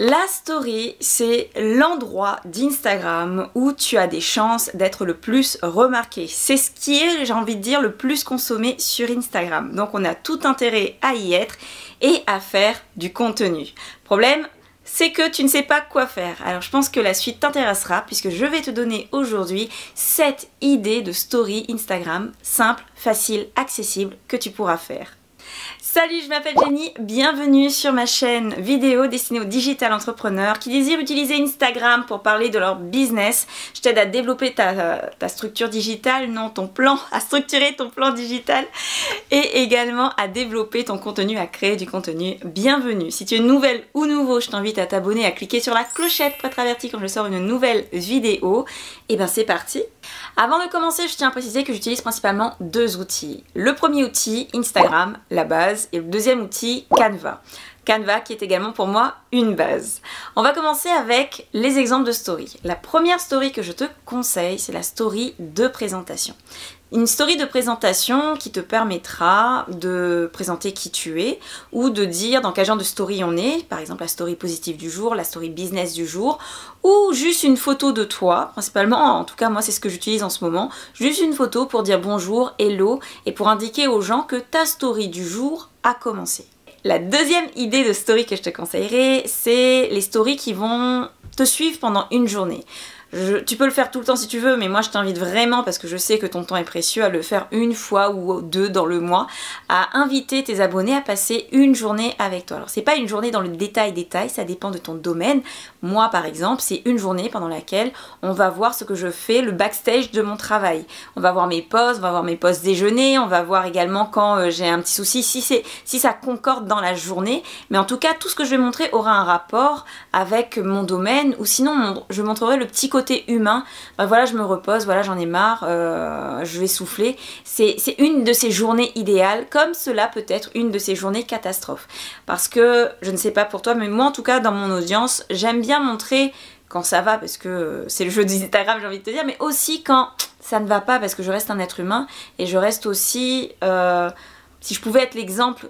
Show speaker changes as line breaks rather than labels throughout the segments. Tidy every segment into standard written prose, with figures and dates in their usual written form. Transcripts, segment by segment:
La story, c'est l'endroit d'Instagram où tu as des chances d'être le plus remarqué. C'est ce qui est, j'ai envie de dire, le plus consommé sur Instagram. Donc on a tout intérêt à y être et à faire du contenu. Problème, c'est que tu ne sais pas quoi faire. Alors je pense que la suite t'intéressera puisque je vais te donner aujourd'hui 7 idées de story Instagram simples, faciles, accessibles que tu pourras faire. Salut, je m'appelle Jenny, bienvenue sur ma chaîne vidéo destinée aux digital entrepreneurs qui désirent utiliser Instagram pour parler de leur business. Je t'aide à développer ta structure digitale, non ton plan, à structurer ton plan digital et également à développer ton contenu, à créer du contenu. Bienvenue. Si tu es nouvelle ou nouveau, je t'invite à t'abonner, à cliquer sur la clochette pour être averti quand je sors une nouvelle vidéo. Et ben c'est parti. Avant de commencer, je tiens à préciser que j'utilise principalement 2 outils. Le premier outil, Instagram, la base, et le deuxième outil, Canva. Canva qui est également pour moi une base. On va commencer avec les exemples de story. La première story que je te conseille, c'est la story de présentation. Une story de présentation qui te permettra de présenter qui tu es ou de dire dans quel genre de story on est, par exemple la story positive du jour, la story business du jour ou juste une photo de toi, principalement, en tout cas moi c'est ce que j'utilise en ce moment, juste une photo pour dire bonjour, hello et pour indiquer aux gens que ta story du jour a commencé. La deuxième idée de story que je te conseillerais, c'est les stories qui vont te suivre pendant une journée. Tu peux le faire tout le temps si tu veux, mais moi je t'invite vraiment, parce que je sais que ton temps est précieux, à le faire une fois ou 2 dans le mois, à inviter tes abonnés à passer une journée avec toi. Alors c'est pas une journée dans le détail, ça dépend de ton domaine. Moi par exemple, c'est une journée pendant laquelle on va voir ce que je fais, le backstage de mon travail. On va voir mes pauses, on va voir mes pauses déjeuner, on va voir également quand j'ai un petit souci, si ça concorde dans la journée. Mais en tout cas, tout ce que je vais montrer aura un rapport avec mon domaine, ou sinon je montrerai le petit côté humain. Ben voilà, je me repose, voilà, j'en ai marre, je vais souffler. C'est une de ces journées idéales, comme cela peut être une de ces journées catastrophes. Parce que, je ne sais pas pour toi, mais moi en tout cas dans mon audience, j'aime bien montrer quand ça va, parce que c'est le jeu d'Instagram, j'ai envie de te dire, mais aussi quand ça ne va pas, parce que je reste un être humain, et je reste aussi... si je pouvais être l'exemple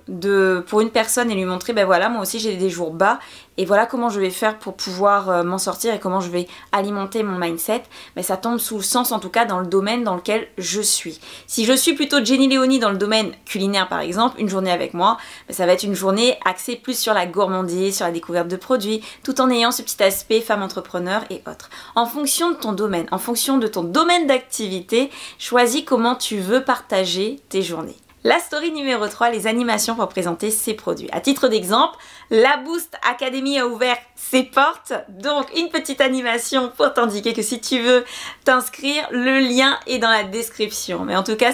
pour une personne et lui montrer, ben voilà, moi aussi j'ai des jours bas et voilà comment je vais faire pour pouvoir m'en sortir et comment je vais alimenter mon mindset, ben ça tombe sous le sens en tout cas dans le domaine dans lequel je suis. Si je suis plutôt Jenny Léonie dans le domaine culinaire par exemple, une journée avec moi, ben ça va être une journée axée plus sur la gourmandise, sur la découverte de produits, tout en ayant ce petit aspect femme entrepreneur et autres. En fonction de ton domaine, en fonction de ton domaine d'activité, choisis comment tu veux partager tes journées. La story numéro 3, les animations pour présenter ses produits. À titre d'exemple, la Boost Academy a ouvert ses portes, donc une petite animation pour t'indiquer que si tu veux t'inscrire, le lien est dans la description. Mais en tout cas,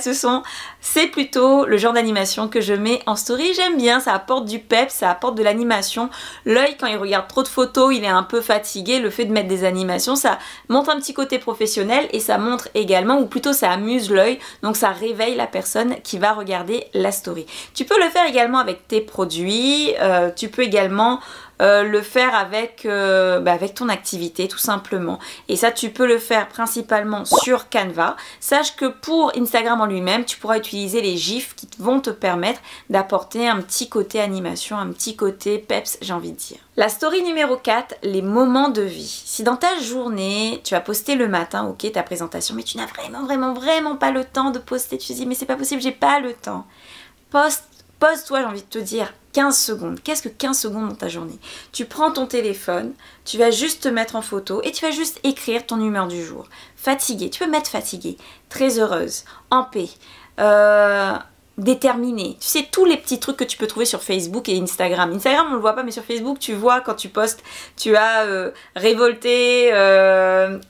c'est plutôt le genre d'animation que je mets en story. J'aime bien, ça apporte du pep, ça apporte de l'animation. L'œil, quand il regarde trop de photos, il est un peu fatigué. Le fait de mettre des animations, ça montre un petit côté professionnel et ça montre également, ou plutôt ça amuse l'œil, donc ça réveille la personne qui va regarder la story. Tu peux le faire également avec tes produits, tu peux également le faire avec ton activité tout simplement. Et ça tu peux le faire principalement sur Canva. Sache que pour Instagram en lui-même, tu pourras utiliser les gifs qui vont te permettre d'apporter un petit côté animation, un petit côté peps, j'ai envie de dire. La story numéro 4, les moments de vie. Si dans ta journée, tu as posté le matin, ok, ta présentation, mais tu n'as vraiment pas le temps de poster, tu te dis mais c'est pas possible, j'ai pas le temps. Pose-toi, j'ai envie de te dire, 15 secondes. Qu'est-ce que 15 secondes dans ta journée? Tu prends ton téléphone, tu vas juste te mettre en photo et tu vas juste écrire ton humeur du jour. Fatiguée, tu peux mettre fatiguée, très heureuse, en paix, déterminée. Tu sais, tous les petits trucs que tu peux trouver sur Facebook et Instagram. Instagram, on le voit pas, mais sur Facebook, tu vois quand tu postes, tu as révolté,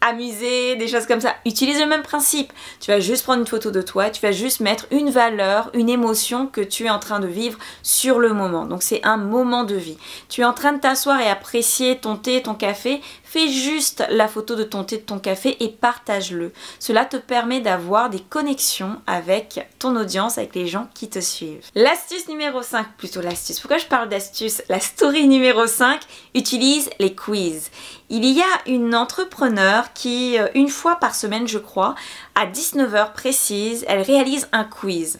amusé, des choses comme ça. Utilise le même principe. Tu vas juste prendre une photo de toi, tu vas juste mettre une valeur, une émotion que tu es en train de vivre sur le moment. Donc c'est un moment de vie. Tu es en train de t'asseoir et apprécier ton thé, ton café. Fais juste la photo de ton thé, de ton café et partage-le. Cela te permet d'avoir des connexions avec ton audience, avec les gens qui te suivent. L'astuce numéro 5, plutôt l'astuce. Pourquoi je parle d'astuce? La story numéro 5 utilise les quiz. Il y a une entrepreneur qui, une fois par semaine je crois, à 19 h précise, elle réalise un quiz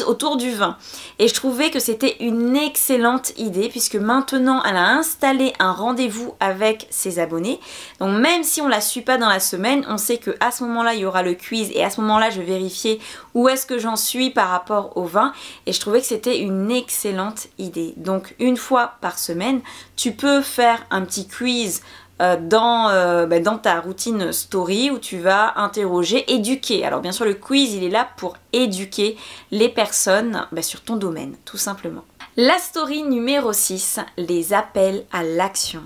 autour du vin. Et je trouvais que c'était une excellente idée puisque maintenant elle a installé un rendez-vous avec ses abonnés. Donc même si on la suit pas dans la semaine, on sait qu'à ce moment-là il y aura le quiz et à ce moment-là je vais vérifier où est-ce que j'en suis par rapport au vin. Et je trouvais que c'était une excellente idée. Donc une fois par semaine, tu peux faire un petit quiz dans ta routine story où tu vas interroger, éduquer. Alors bien sûr le quiz il est là pour éduquer les personnes sur ton domaine tout simplement. La story numéro 6, les appels à l'action.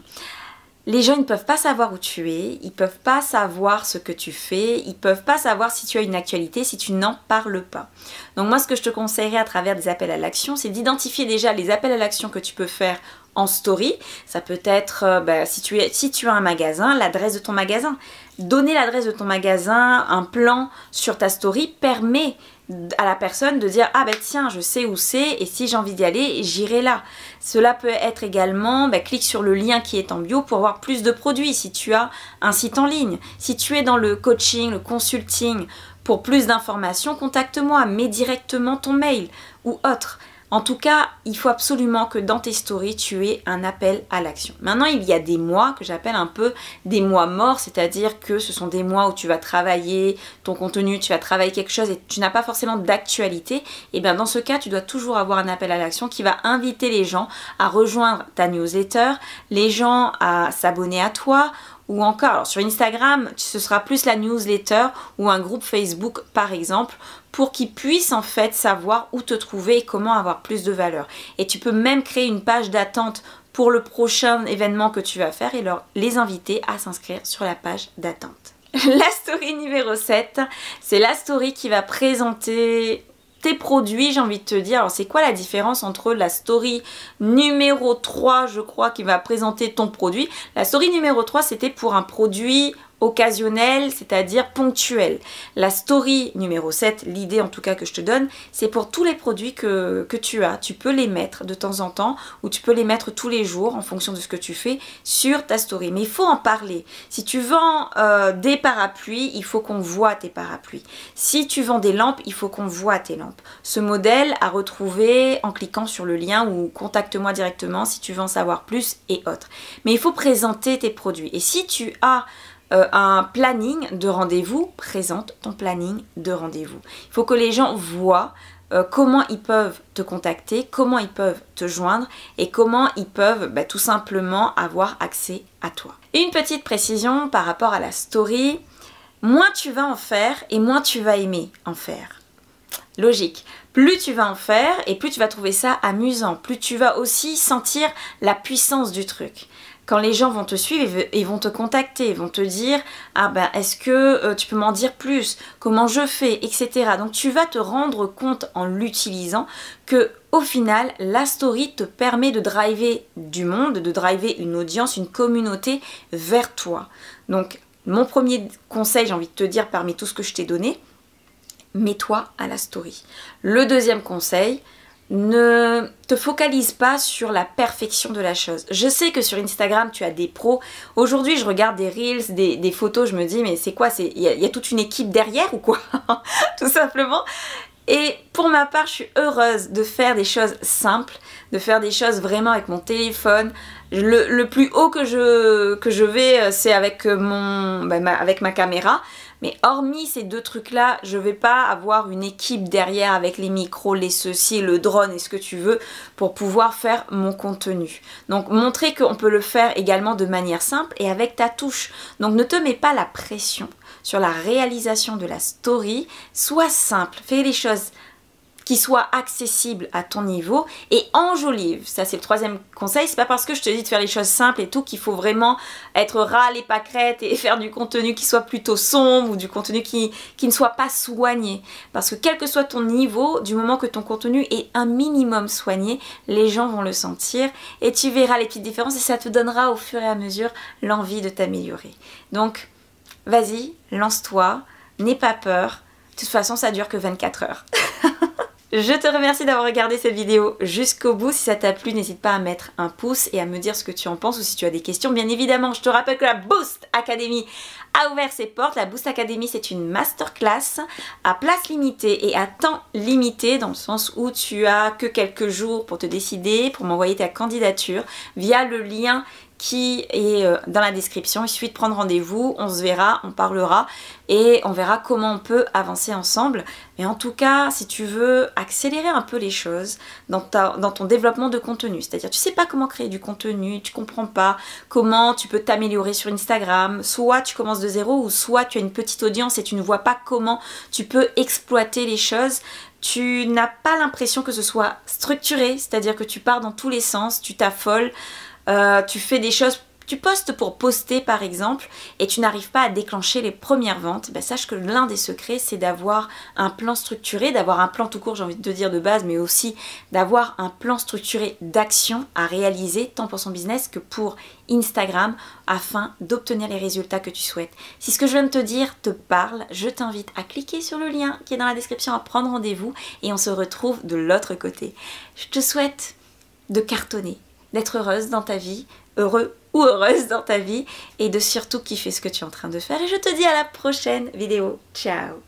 Les gens ne peuvent pas savoir où tu es, ils ne peuvent pas savoir ce que tu fais, ils ne peuvent pas savoir si tu as une actualité si tu n'en parles pas. Donc moi ce que je te conseillerais à travers des appels à l'action, c'est d'identifier déjà les appels à l'action que tu peux faire en story. Ça peut être si tu as un magasin, l'adresse de ton magasin. Donner l'adresse de ton magasin, un plan sur ta story permet à la personne de dire ah tiens je sais où c'est et si j'ai envie d'y aller j'irai là. Cela peut être également clique sur le lien qui est en bio pour avoir plus de produits si tu as un site en ligne. Si tu es dans le coaching, le consulting, pour plus d'informations contacte-moi, mets directement ton mail ou autre. En tout cas, il faut absolument que dans tes stories, tu aies un appel à l'action. Maintenant, il y a des mois que j'appelle un peu des mois morts, c'est-à-dire que ce sont des mois où tu vas travailler ton contenu, tu vas travailler quelque chose et tu n'as pas forcément d'actualité. Et bien dans ce cas, tu dois toujours avoir un appel à l'action qui va inviter les gens à rejoindre ta newsletter, les gens à s'abonner à toi, ou encore, alors sur Instagram, ce sera plus la newsletter ou un groupe Facebook par exemple, pour qu'ils puissent en fait savoir où te trouver et comment avoir plus de valeur. Et tu peux même créer une page d'attente pour le prochain événement que tu vas faire et les inviter à s'inscrire sur la page d'attente. La story numéro 7, c'est la story qui va présenter tes produits, j'ai envie de te dire. Alors c'est quoi la différence entre la story numéro 3 je crois qui va présenter ton produit. La story numéro 3 c'était pour un produit occasionnel, c'est-à-dire ponctuel. La story numéro 7, l'idée en tout cas que je te donne, c'est pour tous les produits que tu as. Tu peux les mettre de temps en temps ou tu peux les mettre tous les jours en fonction de ce que tu fais sur ta story. Mais il faut en parler. Si tu vends des parapluies, il faut qu'on voit tes parapluies. Si tu vends des lampes, il faut qu'on voit tes lampes. Ce modèle à retrouver en cliquant sur le lien ou contacte-moi directement si tu veux en savoir plus et autres. Mais il faut présenter tes produits. Et si tu as un planning de rendez-vous, présente ton planning de rendez-vous. Il faut que les gens voient comment ils peuvent te contacter, comment ils peuvent te joindre et comment ils peuvent tout simplement avoir accès à toi. Et une petite précision par rapport à la story, moins tu vas en faire et moins tu vas aimer en faire. Logique. Plus tu vas en faire et plus tu vas trouver ça amusant, plus tu vas aussi sentir la puissance du truc. Quand les gens vont te suivre et vont te contacter, vont te dire ah est-ce que tu peux m'en dire plus, comment je fais, etc. Donc tu vas te rendre compte en l'utilisant que au final la story te permet de driver du monde, de driver une audience, une communauté vers toi. Donc mon premier conseil, j'ai envie de te dire parmi tout ce que je t'ai donné, mets-toi à la story. Le deuxième conseil, ne te focalise pas sur la perfection de la chose. Je sais que sur Instagram tu as des pros. Aujourd'hui je regarde des reels, des photos, je me dis mais c'est quoi, il y a toute une équipe derrière ou quoi? Tout simplement. Et pour ma part je suis heureuse de faire des choses simples, de faire des choses vraiment avec mon téléphone. Le plus haut que je vais c'est avec avec ma caméra. Mais hormis ces deux trucs-là, je ne vais pas avoir une équipe derrière avec les micros, les ceci, le drone et ce que tu veux pour pouvoir faire mon contenu. Donc montrer qu'on peut le faire également de manière simple et avec ta touche. Donc ne te mets pas la pression sur la réalisation de la story. Sois simple, fais les choses qui soit accessible à ton niveau et enjolive. Ça c'est le troisième conseil. C'est pas parce que je te dis de faire les choses simples et tout qu'il faut vraiment être râle et pâquerette et faire du contenu qui soit plutôt sombre ou du contenu qui ne soit pas soigné. Parce que quel que soit ton niveau, du moment que ton contenu est un minimum soigné, les gens vont le sentir et tu verras les petites différences et ça te donnera au fur et à mesure l'envie de t'améliorer. Donc vas-y, lance-toi, n'aie pas peur. De toute façon ça dure que 24 heures. Je te remercie d'avoir regardé cette vidéo jusqu'au bout. Si ça t'a plu, n'hésite pas à mettre un pouce et à me dire ce que tu en penses ou si tu as des questions. Bien évidemment, je te rappelle que la Boost Academy a ouvert ses portes. La Boost Academy, c'est une masterclass à place limitée et à temps limité, dans le sens où tu as que quelques jours pour te décider, pour m'envoyer ta candidature via le lien qui est dans la description. Il suffit de prendre rendez-vous, on se verra, on parlera et on verra comment on peut avancer ensemble. Mais en tout cas, si tu veux accélérer un peu les choses dans ton développement de contenu, c'est-à-dire tu sais pas comment créer du contenu, tu comprends pas comment tu peux t'améliorer sur Instagram, soit tu commences de zéro ou soit tu as une petite audience et tu ne vois pas comment tu peux exploiter les choses. Tu n'as pas l'impression que ce soit structuré, c'est-à-dire que tu pars dans tous les sens, tu t'affoles. Tu fais des choses, tu postes pour poster par exemple et tu n'arrives pas à déclencher les premières ventes, ben, sache que l'un des secrets c'est d'avoir un plan structuré, d'avoir un plan tout court, j'ai envie de te dire de base, mais aussi d'avoir un plan structuré d'action à réaliser tant pour son business que pour Instagram afin d'obtenir les résultats que tu souhaites. Si ce que je viens de te dire te parle, je t'invite à cliquer sur le lien qui est dans la description, à prendre rendez-vous et on se retrouve de l'autre côté. Je te souhaite de cartonner, d'être heureuse dans ta vie, heureux ou heureuse dans ta vie et de surtout kiffer ce que tu es en train de faire. Et je te dis à la prochaine vidéo. Ciao!